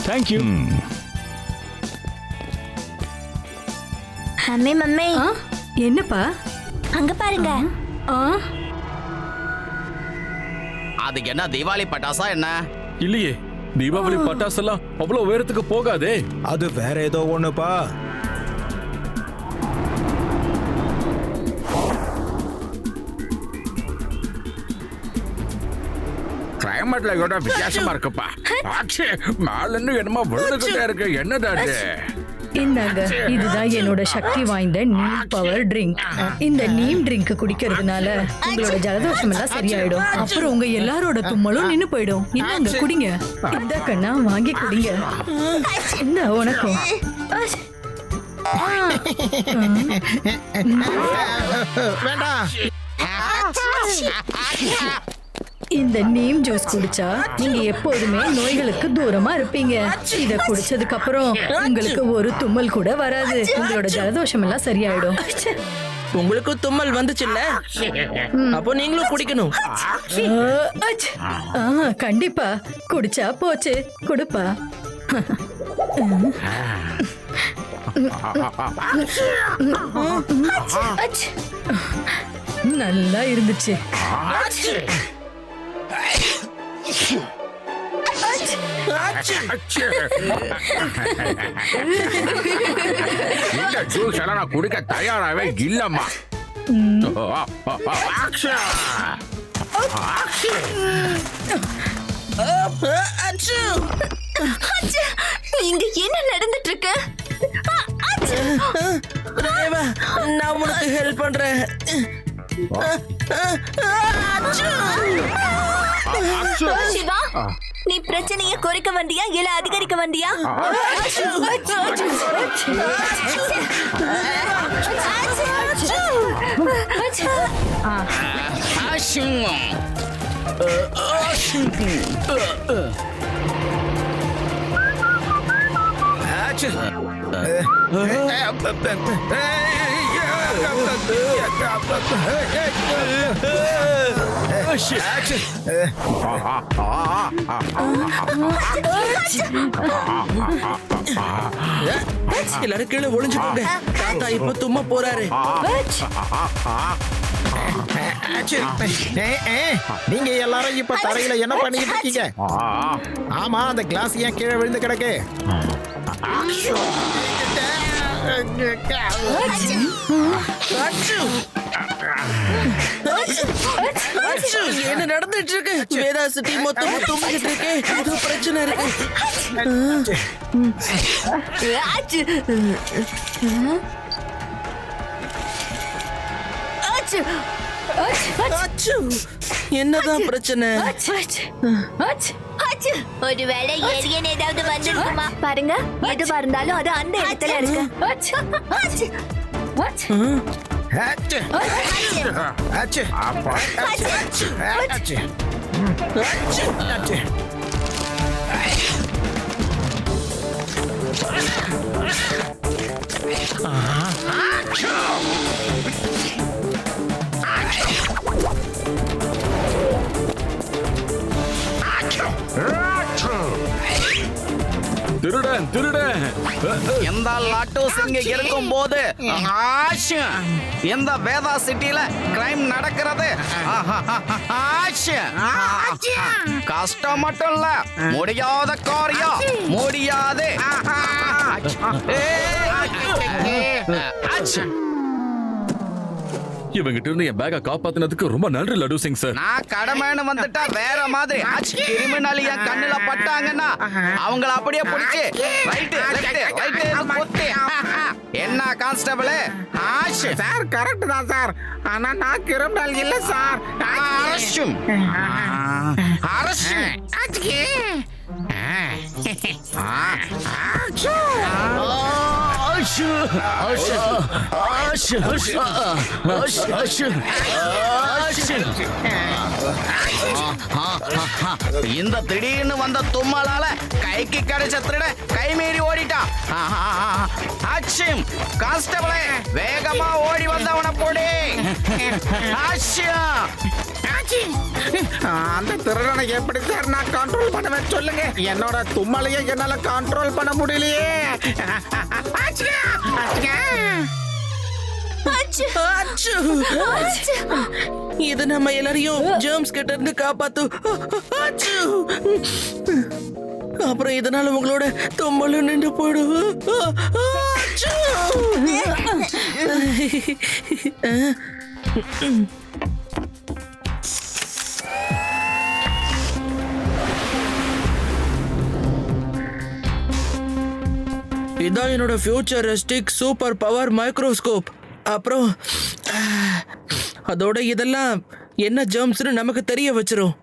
Thank you. Mummy mummy என்னப்பா அங்க பாருங்க. அது என்ன தீபாவளி பட்டாசா என்ன? இல்லையே, தீபாவளி பட்டாசெல்லாம் அவ்வளவு உயரத்துக்கு போகாதே. அது வேற ஏதோ ஒண்ணுப்பா. கிளைமேட்ல கூட வித்தியாசமா இருக்குப்பா. மேல இருந்து என்னமோ விழுந்துகிட்டே இருக்கு. என்னதான் அது? இந்தாங்க, இதுதான் என்னோட சக்தி வாய்ந்த நீம் பவர் ட்ரிங்க். இந்த நீம் ட்ரிங்க் குடிக்கிறதுனால உங்களோட ஜலதோஷம் எல்லாம் சரியாயிடும். அப்புறம் உங்க எல்லாரோட தும்மலும் நின்னு போயிடும். இந்தாங்க குடிங்க. இந்த கண்ணா வாங்கி குடிங்க. இந்த உனக்கும். வேண்டாம். இந்த நீம் ஜூஸ் குடிச்சா நீங்க எப்போதுமே நோய்களுக்கு தூரமா இருப்பீங்க. இத குடிச்சதுக்கு அப்புறம் உங்களுக்கு ஒரு தும்மல் கூட வராது. உங்களோட ஜலதோஷம் எல்லாம் சரியாயிடும். உங்களுக்கு தும்மல் வந்துச்சுல்ல, அப்போ நீங்களும் குடிக்கணும். கண்டிப்பா குடிச்சா போச்சு. குடுப்பா. நல்லா இருந்துச்சு. இந்த ஜூஸ் எல்லாம் நான் குடிக்க தயாராகவே இல்லம்மா. இங்க என்ன நடந்துட்டு இருக்கு? ரேவா, நான் உனக்கு ஹெல்ப் பண்றேன். சிவா, நீ பிரச்சனையை குறைக்க வந்தியா இல்ல அதிகரிக்க வந்தியா? எல்லாரும் கீழே ஒளிஞ்சுக்கோங்க. தாத்தா இப்ப தும்மா போறாரு. நீங்க எல்லாரும் இப்ப தரையில என்ன பண்ணிட்டு இருக்கீங்க? ஆமா, அந்த கிளாஸ் ஏன் கீழே விழுந்து கிடக்கு? என்ன நடந்துட்டு இருக்கு? வேதாசிட்டி மொத்தமா தும்பிக்கிட்டு இருக்கு. ஏதோ பிரச்சனை இருக்கு. என்னதான் பிரச்சனை? ஒருவேளை ஏலியன் ஏதாவது வந்துருக்குமா? பாருங்க, எதுவா இருந்தாலும் அது அந்த இடத்துல இருக்கு. திருடன் திருடன். எந்த லாட்டோ சிங்க இருக்கும் போது எந்த வேதா சிட்டில கிரைம் நடக்கிறது. கஷ்டம் மட்டும் இல்ல, முடியாத காரியம் முடியாது. இவங்கிட்ட இருந்து என் பேக்கை காப்பாத்தினதுக்கு ரொம்ப நன்றி லட்டு சிங் சார். நான் கடமைன்னு வந்துட்டா வேற மாதிரி. கிரிமினல் என் கண்ணுல பட்டாங்கன்னா அவங்கள அப்படியே பிடிச்சு ரைட்டு லெஃப்ட் ரைட்டு குத்து. என்ன கான்ஸ்டபிள்? சார் கரெக்ட் தான் சார். ஆனா நான் கிரிமினல் இல்ல சார். அரசும் அரசு இந்த திடீர்னு வந்த தும்மலால கைக்கு கிடைச்ச திருட கை மீறி ஓடிட்டான். அச்சிம் கான்ஸ்டபிளே, வேகமா ஓடி வந்தவன போடி. அந்த திருடனை எப்படி சார் நான் கண்ட்ரோல் பண்ணுவேன் சொல்லுங்க. என்னோட தும்மலையே என்னால கண்ட்ரோல் பண்ண முடியலையே. இது நம்ம எல்லாரையும் ஜெர்ம்ஸ் கிட்ட இருந்து காப்பாத்தும். அப்புறம் இதனால உங்களோட தும்மலும் நின்று போயிடும். இதான் என்னோட ஃபியூச்சரிஸ்டிக் சூப்பர் பவர் மைக்ரோஸ்கோப். அப்புறம் அதோட இதெல்லாம் என்ன ஜெர்ம்ஸ்னு நமக்கு தெரிய வச்சிரும்.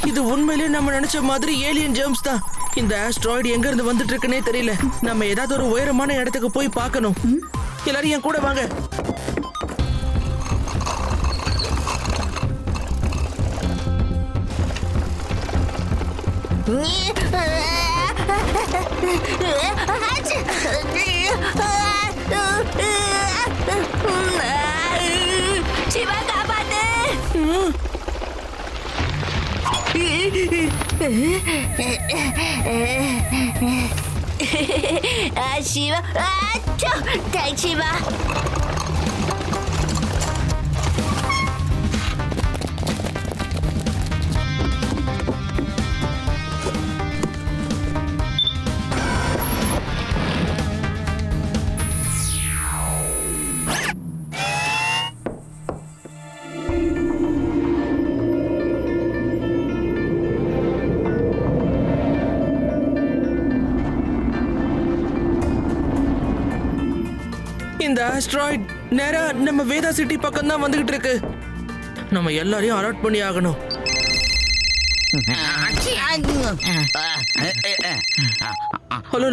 இது உண்மையிலேயே நம்ம நினைச்ச மாதிரி ஏலியன் ஜெர்ம்ஸ் தான். இந்த ஆஸ்ட்ராய்டு எங்க இருந்து வந்துட்டு இருக்குன்னே தெரியல. நம்ம ஏதாவது ஒரு உயரமான இடத்துக்கு போய் பார்க்கணும். எல்லாரும் என் கூட வாங்க. சிவா காப்பாத்து. சிவா, தேங்க்ஸ் சிவா. இந்த ஆஸ்ட்ராய்ட் நேரா நம்ம வேதா சிட்டி பக்கம் தான் வந்துகிட்டு இருக்கு. நம்ம எல்லாரையும் அலர்ட் பண்ணி ஆகணும். ஹலோ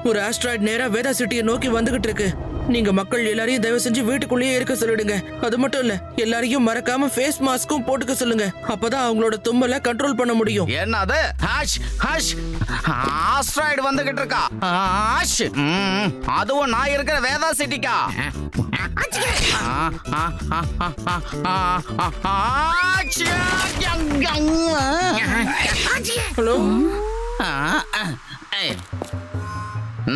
ஒரு ஆஸ்ட்ராய்ட் நேரா வேதா சிட்டியை நோக்கி வந்துகிட்டு இருக்கு. நீங்க மக்கள் எல்லாரையும் தயவு செஞ்சு வீட்டுக்குள்ளேயே இருக்க சொல்லிடுங்க. அது மட்டும் இல்ல, எல்லாரையும் மறக்காம ஃபேஸ் மாஸ்க்கும் போட்டுக்க சொல்லுங்க. அப்பதான் அவங்களோட தும்மலை கண்ட்ரோல் பண்ண முடியும். என்னது? ஆஸ்ட்ராய்டு வந்துகிட்டு இருக்கா? அதுவும் நான் இருக்கிற வேதா சிட்டிக்கா? ஹலோ,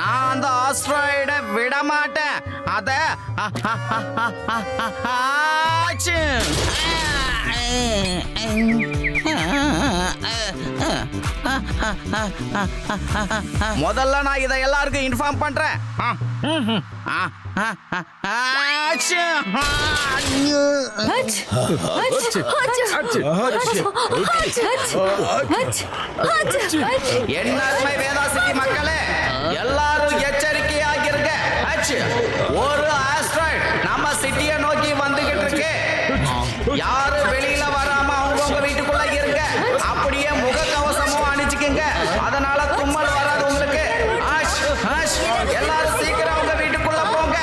நான் அந்த ஆஸ்ட்ராய்டை விட மாட்டேன். அத முதல்ல நான் இதை எல்லாருக்கும் இன்ஃபார்ம் பண்றேன். என்னருமை வேதா சிட்டி மக்களே, எல்லாரும் எச்சரிக்கையாக இருங்க. ஒரு ஆஸ்ட்ராய்டு நம்ம சிட்டியை நோக்கி வந்துகிட்டு இருக்கு. யாரும் வெளியில வராம அவங்க வீட்டுக்குள்ள இருங்க. அப்படியே முகக்கவசமும் அணிச்சுக்குங்க. அதனால தும்மல் வராது உங்களுக்கு. எல்லாரும் சீக்கிரம் அவங்க வீட்டுக்குள்ள போங்க.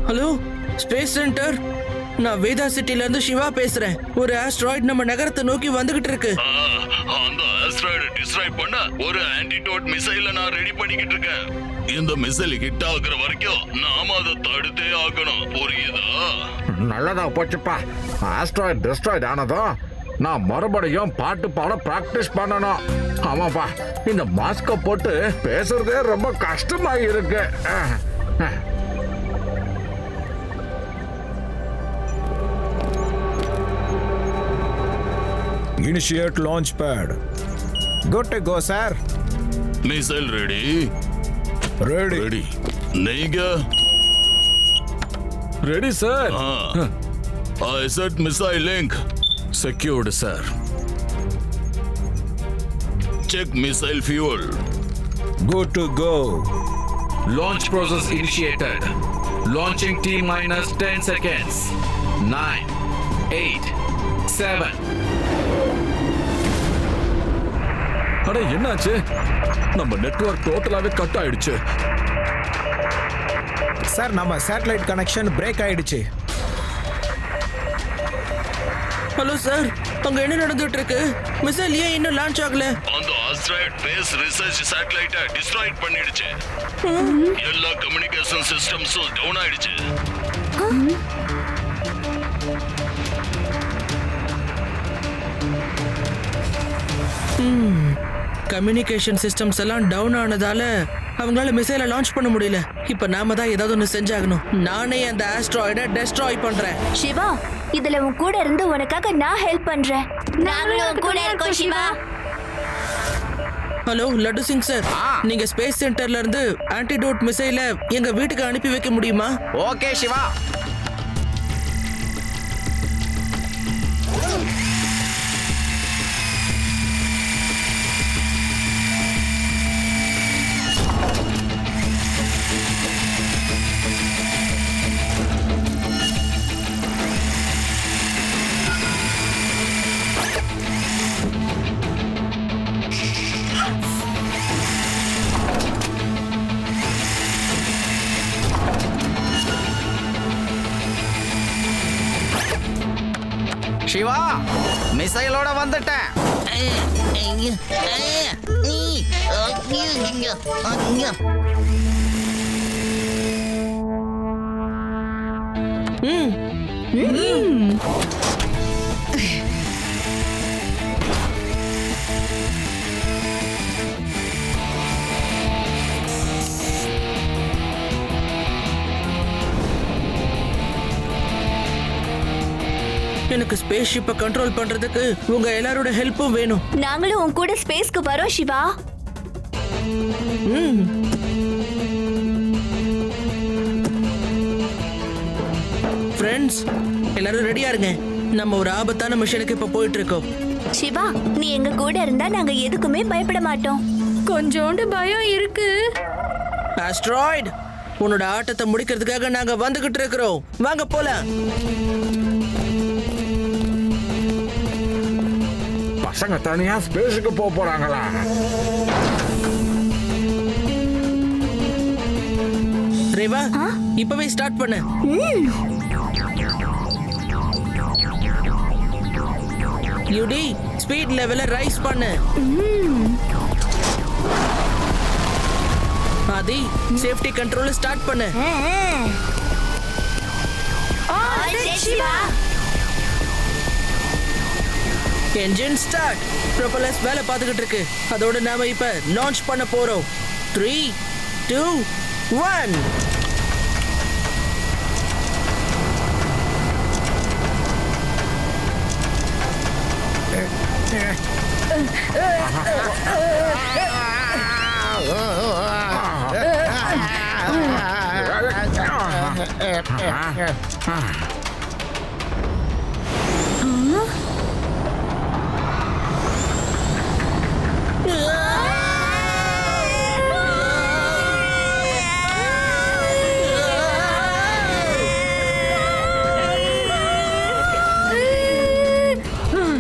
ஹலோ ஸ்பேஸ் சென்டர், நான் வேதா சிட்டில இருந்து சிவா பேசுறேன். ஒரு ஆஸ்ட்ராய்டு நம்ம நகரத்தை நோக்கி வந்துகிட்டு இருக்கு. அந்த ஆஸ்ட்ராய்டை டிஸ்ட்ராய் பண்ண ஒரு ஆன்டிடோட் மிசைலை நான் ரெடி பண்ணிக்கிட்டு இருக்கேன். இந்த மிசைல் ஹிட் ஆகுற வரைக்கும் நாம அதை தடுத்தே ஆகணும். புரியுதா? நல்லதா போச்சுப்பா. ஆஸ்ட்ராய்டு டிஸ்ட்ராய்ட் ஆனதும் நான் மறுபடியும் பாட்டு பாட பிராக்டிஸ் பண்ணணும். ஆமாப்பா, இந்த மாஸ்க போட்டு பேசுறதே ரொம்ப கஷ்டமா இருக்கு. Initiate launch pad. Good to go sir. Missile ready ready. Ready நீங்க ready sir. I set missile link. Secured sir. Check missile fuel. Good to go. Launch process initiated. Launching T minus 10 seconds. 9, 8, 7. அட என்னாச்சு? நம்ம network டோட்டலாவே cut ஆயிடுச்சு. Sir நம்ம satellite connection break ஆயிடுச்சு. Hello sir, அங்க என்ன நடந்துட்டு இருக்கு? மிசைல் ஏன் இன்னும் லான்ச் ஆகல? அந்த ஆஸ்ட்ராய்ட் பேஸ் ரிசர்ச் சேட்டலைட்டை டிஸ்ட்ராய்ட் பண்ணிடுச்சு. எல்லா கம்யூனிகேஷன் சிஸ்டம்ஸும் டவுன் ஆயிடுச்சு. கம்யூனிகேஷன் சிஸ்டம்ஸ் எல்லாம் டவுன் ஆனதால அவங்களால மிசைலை லான்ச் பண்ண முடியல. இப்ப நாம தான் ஏதாவது ஒன்று செஞ்சாகணும். நானே அந்த ஆஸ்ட்ராய்டை டெஸ்ட்ராய் பண்றேன். சிவா, இதுல உன் கூட இருந்து உனக்காக நான் ஹெல்ப் பண்றேன். நாங்களும் உன் கூட இருக்கோம் சிவா. ஹலோ லட்டு சிங் சார், நீங்க ஸ்பேஸ் சென்டர்ல இருந்து ஆன்டிடோட் மிசைல எங்க வீட்டுக்கு அனுப்பி வைக்க முடியுமா? ஓகே சிவா. சிவா, மிசைலோட வந்துட்டேன். எனக்கு ஸ்பேஸ் ஷிப்பை கண்ட்ரோல் பண்றதுக்கு உங்க எல்லாரோட ஹெல்ப்பும் வேணும். நாங்களும் உன் கூட ஸ்பேஸ்க்கு வரோம் சிவா. ஃப்ரெண்ட்ஸ், எல்லாரும் ரெடியா இருங்க. நம்ம ஒரு ஆபத்தான மிஷனுக்கு இப்ப போயிட்டு இருக்கோம். சிவா, நீ எங்க கூட இருந்தா நாங்க எதுக்குமே பயப்பட மாட்டோம். கொஞ்சோண்டு பயம் இருக்கு. ஆஸ்ட்ராய்டு, உன்னோட ஆட்டத்தை முடிக்கிறதுக்காக நாங்க வந்துகிட்டு இருக்கிறோம். வாங்க போலாம். பசங்க தனியா ஸ்பேஸுக்கு போறாங்களா? ரேவா, இப்பவே ஸ்டார்ட் பண்ணு. யூடி, ஸ்பீட் லெவலை ரைஸ் பண்ணு. ஆதி, சேஃப்டி கண்ட்ரோல் ஸ்டார்ட் பண்ணு. Siva, engine start. ப்ரொபல்லர்ஸ் வேலை பார்த்துக்கிட்டு இருக்கு. அதோட நாம இப்ப லான்ச் பண்ண போறோம். 3, 2, 1.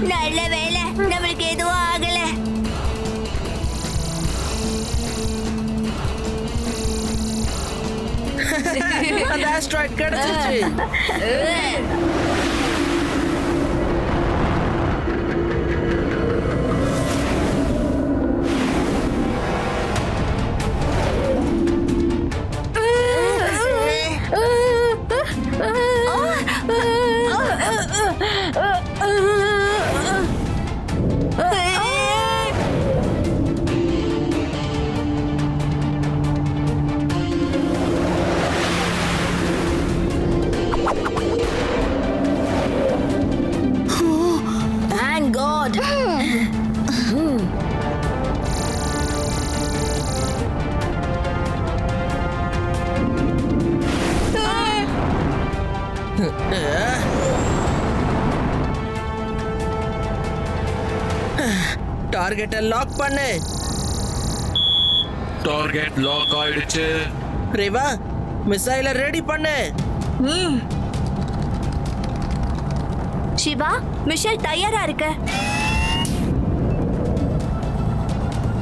நல்ல வேலை, நம்மளுக்கு எதுவும் ஆகல. அந்த ஆஸ்ட்ராய்ட் கிடைச்சிருச்சு. டார்கெட்டை லாக் பண்ணு. டார்கெட் லாக் ஆயிடுச்சு. ரேவா, மிசைலை ரெடி பண்ணு. சிவா, மிஷல் தயாரா இருக்க.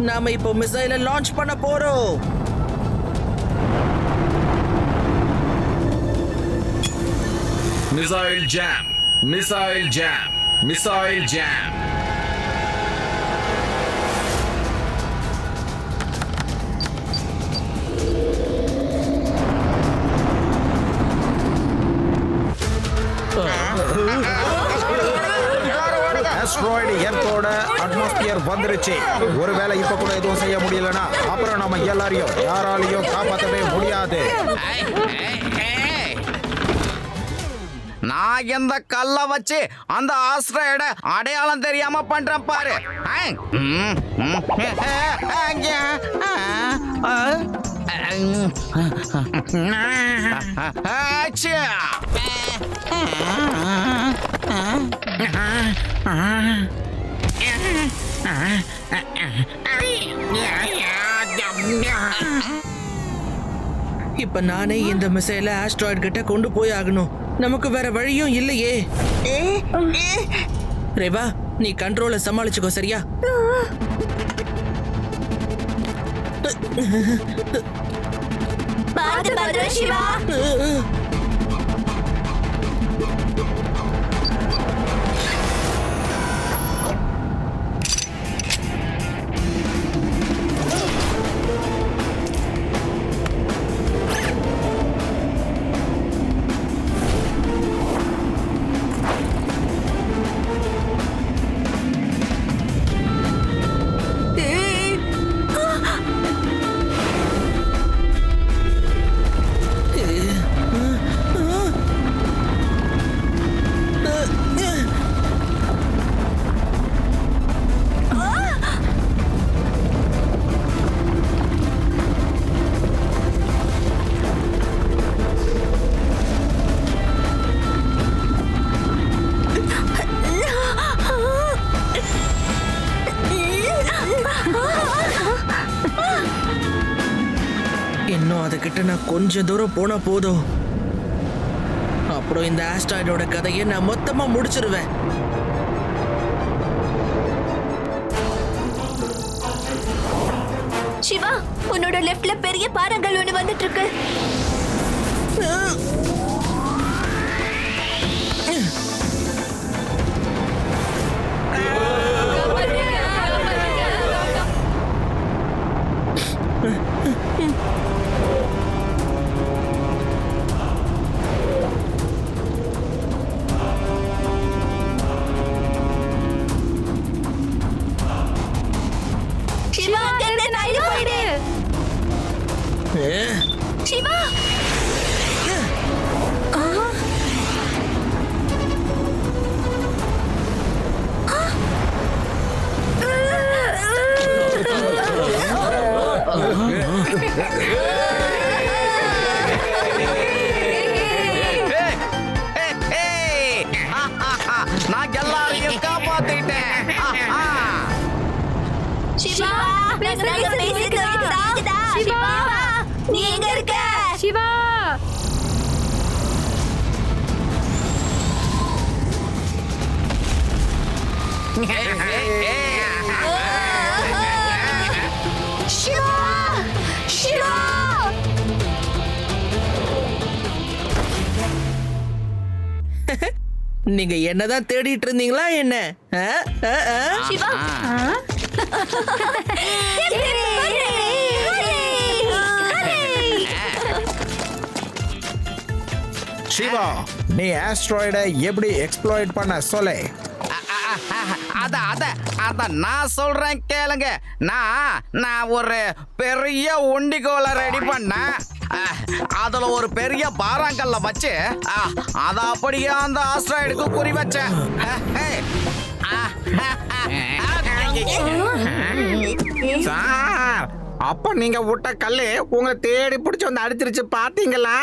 நாம இப்போ மிசைலை லான்ச் பண்ண போறோம். Missile jam, missile jam, missile jam. Asteroid எர்த்தோட அட்மாஸ்பியர் வந்துருச்சு. ஒருவேளை இப்ப கூட எதுவும் செய்ய முடியலனா அப்புறம் நம்ம எல்லாரையும் யாராலையும் காப்பாற்றவே முடியாது. நான் எந்த கல்ல வச்சு அந்த ஆஸ்ட்ராய்ட அடையாளம் தெரியாம பண்றேன் பாரு. இப்ப நானே இந்த மிசைலை ஆஸ்ட்ராய்டு கிட்ட கொண்டு போய் ஆகணும். நமக்கு வேற வழியும் இல்லையே. ரேவா, நீ கண்ட்ரோலை சமாளிச்சுக்கோ, சரியா? பார்த்து பத்திரம் சிவா. இன்னும் அதுகிட்ட நான் கொஞ்சம் தூரம் போனா போதும். அப்புறம் இந்த ஆஸ்ட்ராய்டோட கதையை நான் மொத்தமா முடிச்சிருவேன். சிவா, உன்னோட லெஃப்ட்ல பெரிய பாறாங்கல் ஒண்ணு வந்துட்டு இருக்கு. சிவா, அங்கிருந்து தள்ளி போயிடு. சிவா, நான் எல்லாரையும் காப்பாத்திட்டேன். சிவா, நாங்க பேசிட்டு கேக்குதா? சிவா, நீ எங்க இருக்க? சிவா, சிவா, சிவா. நீங்க என்னதான் தேடிட்டு இருந்தீங்களா என்ன? சிவா, சிவா, நீ ஆஸ்ட்ராய்டை எப்படி எக்ஸ்ப்ளாய்ட் பண்ண சொல்லு. அத நான் சொல்றேன் கேளுங்க. நான் ஒரு பெரிய உண்டிகோலை ரெடி பண்ணேன். அதுல ஒரு பெரிய பாறாங்கல்ல வச்சு அத அப்படியே அந்த ஆஸ்ட்ராய்டுக்கு குறி வச்சேன். சார், அப்ப நீங்க விட்ட கல்லு உங்களை தேடி பிடிச்சு வந்து அடிச்சிருச்சு, பாத்தீங்களா?